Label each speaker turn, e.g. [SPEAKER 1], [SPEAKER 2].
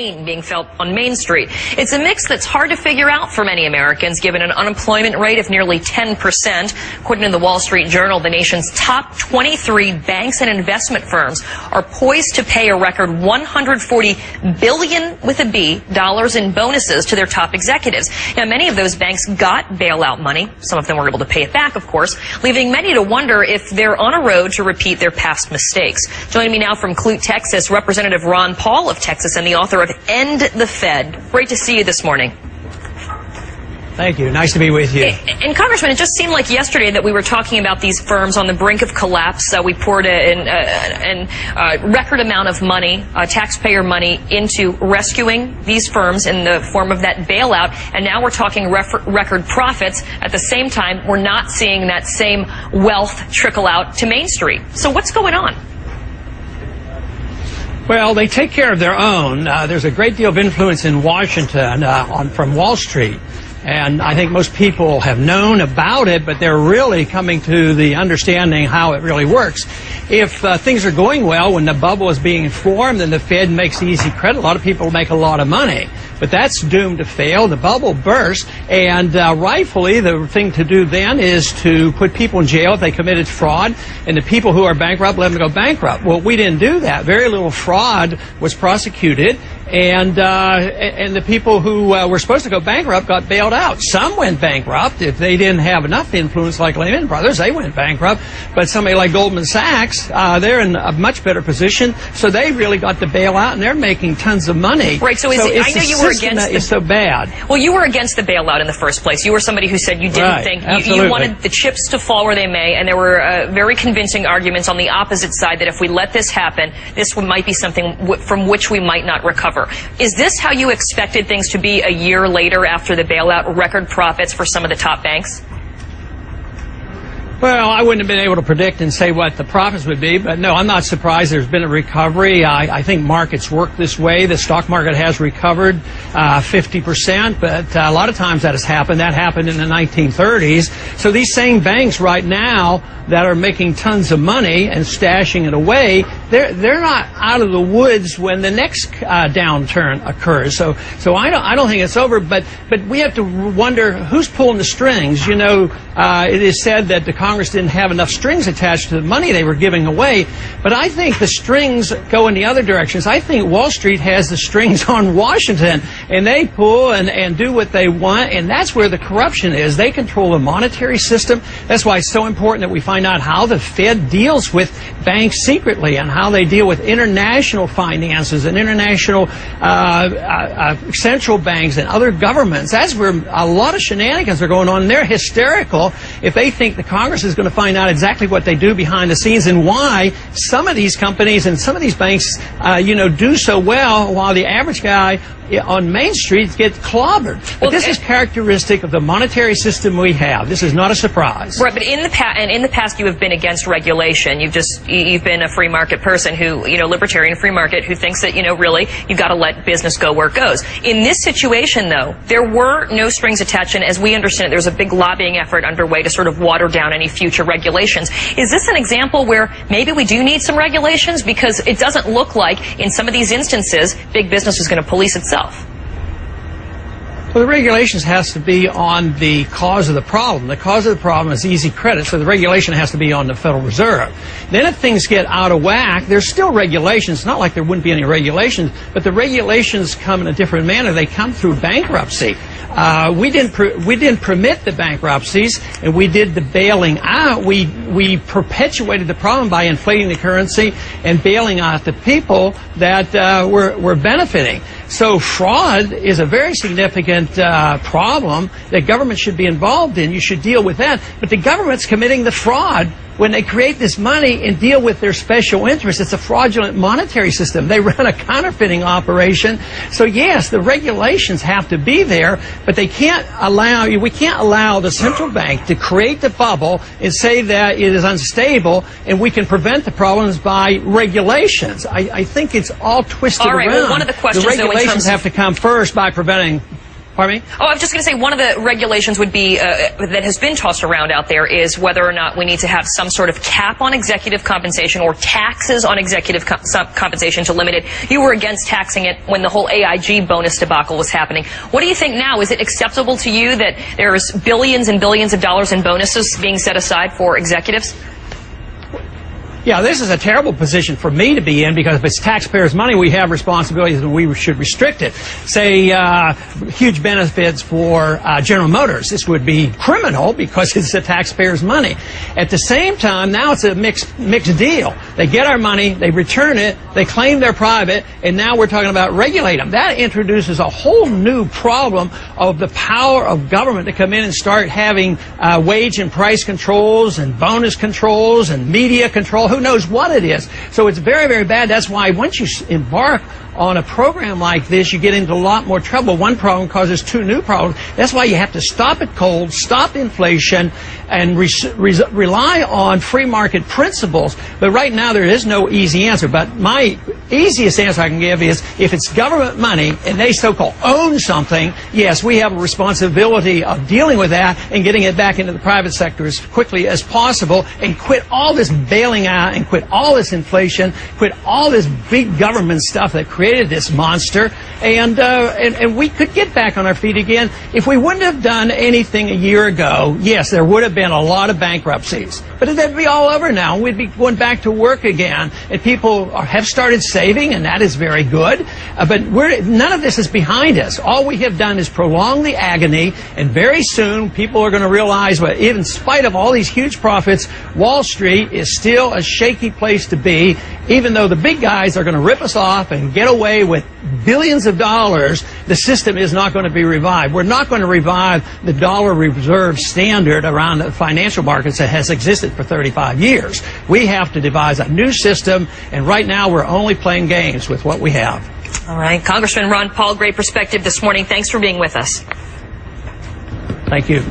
[SPEAKER 1] pain being felt on Main Street. It's a mix that's hard to figure out for many Americans, given an unemployment rate of nearly 10%. According to the Wall Street Journal, the nation's top 23 banks and investment firms are poised to pay a record $140 billion with a B dollars in bonuses to their top executives. Now, many of those banks got bailout money. Some of them were able to pay it back, of course, leaving many to wonder if they're on a road to repeat their past mistakes. Joining me now from Clute, Texas, Representative Ron Paul of Texas and the author of End the Fed. Great to see you this morning.
[SPEAKER 2] Thank you. Nice to be with you.
[SPEAKER 1] And Congressman, it just seemed like yesterday that we were talking about these firms on the brink of collapse. We poured a record amount of money, taxpayer money, into rescuing these firms in the form of that bailout. And now we're talking record profits. At the same time, we're not seeing that same wealth trickle out to Main Street. So what's going on?
[SPEAKER 2] Well, they take care of their own. There's a great deal of influence in Washington from Wall Street. And I think most people have known about it, but they're really coming to the understanding how it really works. If things are going well, when the bubble is being formed, then the Fed makes easy credit. A lot of people make a lot of money. But that's doomed to fail. The bubble bursts, and rightfully the thing to do then is to put people in jail if they committed fraud, and the people who are bankrupt, let them go bankrupt. Well, we didn't do that. Very little fraud was prosecuted, and the people who were supposed to go bankrupt got bailed out. Some went bankrupt. If they didn't have enough influence like Lehman Brothers, they went bankrupt. But somebody like Goldman Sachs, they're in a much better position, so they really got the bailout, and they're making tons of money.
[SPEAKER 1] Right, so I know you were against
[SPEAKER 2] it's so bad.
[SPEAKER 1] Well, you were against the bailout in the first place. You were somebody who said you didn't think you wanted the chips to fall where they may, and there were very convincing arguments on the opposite side that if we let this happen, this might be something from which we might not recover. Is this how you expected things to be a year later after the bailout, record profits for some of the top banks?
[SPEAKER 2] Well, I wouldn't have been able to predict and say what the profits would be, but no, I'm not surprised there's been a recovery. I think markets work this way. The stock market has recovered 50%, but a lot of times that has happened. That happened in the 1930s. So these same banks right now that are making tons of money and stashing it away, they're not out of the woods when the next downturn occurs. So I don't think it's over, but we have to wonder who's pulling the strings. You know, it is said that the Congress didn't have enough strings attached to the money they were giving away, but I think the strings go in the other directions. I think Wall Street has the strings on Washington, and they pull and do what they want, and that's where the corruption is. They control the monetary system. That's why it's so important that we find out how the Fed deals with banks secretly and how they deal with international finances and international central banks and other governments. That's where a lot of shenanigans are going on. They're hysterical if they think the Congress is going to find out exactly what they do behind the scenes and why some of these companies and some of these banks, do so well while the average guy on Main Street get clobbered. But this is characteristic of the monetary system we have. This is not a surprise.
[SPEAKER 1] Right, but in the past you have been against regulation. You've been a free market person who, libertarian free market who thinks that, really you've got to let business go where it goes. In this situation, though, there were no strings attached, and as we understand it, there's a big lobbying effort underway to sort of water down any future regulations. Is this an example where maybe we do need some regulations? Because it doesn't look like in some of these instances big business is going to police itself.
[SPEAKER 2] Well, the regulations has to be on the cause of the problem. The cause of the problem is easy credit, so the regulation has to be on the Federal Reserve. Then if things get out of whack, there's still regulations. It's not like there wouldn't be any regulations, but the regulations come in a different manner. They come through bankruptcy. We didn't permit the bankruptcies, and we did the bailing out. We perpetuated the problem by inflating the currency and bailing out the people that were benefiting. So fraud is a very significant problem that government should be involved in. You should deal with that. But the government's committing the fraud when they create this money and deal with their special interests. It's a fraudulent monetary system. They run a counterfeiting operation. So yes, the regulations have to be there, but we can't allow the central bank to create the bubble and say that it is unstable and we can prevent the problems by regulations. I think it's all twisted around.
[SPEAKER 1] Well, one of the questions,
[SPEAKER 2] the regulations have to come first by preventing. Pardon me?
[SPEAKER 1] Oh, I was just going to say one of the regulations would be that has been tossed around out there is whether or not we need to have some sort of cap on executive compensation or taxes on executive compensation to limit it. You were against taxing it when the whole AIG bonus debacle was happening. What do you think now? Is it acceptable to you that there's billions and billions of dollars in bonuses being set aside for executives?
[SPEAKER 2] Yeah, this is a terrible position for me to be in because if it's taxpayers' money, we have responsibilities and we should restrict it. Say, huge benefits for General Motors. This would be criminal because it's the taxpayers' money. At the same time, now it's a mixed deal. They get our money, they return it, they claim they're private, and now we're talking about regulate them. That introduces a whole new problem of the power of government to come in and start having wage and price controls and bonus controls and media control. Who knows what it is? So it's very, very bad. That's why once you embark on a program like this, you get into a lot more trouble. One problem causes two new problems. That's why you have to stop it cold, stop inflation, and rely on free market principles. But right now there is no easy answer. But my easiest answer I can give is if it's government money and they so-called own something, yes, we have a responsibility of dealing with that and getting it back into the private sector as quickly as possible and quit all this bailing out and quit all this inflation, quit all this big government stuff that created this monster, and we could get back on our feet again. If we wouldn't have done anything a year ago, yes, there would have been a lot of bankruptcies. But that'd be all over now. We'd be going back to work again, and people have started saving, and that is very good. But none of this is behind us. All we have done is prolong the agony, and very soon people are going to realize that even in spite of all these huge profits, Wall Street is still a shaky place to be. Even though the big guys are going to rip us off and get away with billions of dollars, the system is not going to be revived. We're not going to revive the dollar reserve standard around the financial markets that has existed for 35 years. We have to devise a new system, and right now we're only playing games with what we have.
[SPEAKER 1] All right. Congressman Ron Paul, great perspective this morning. Thanks for being with us.
[SPEAKER 2] Thank you.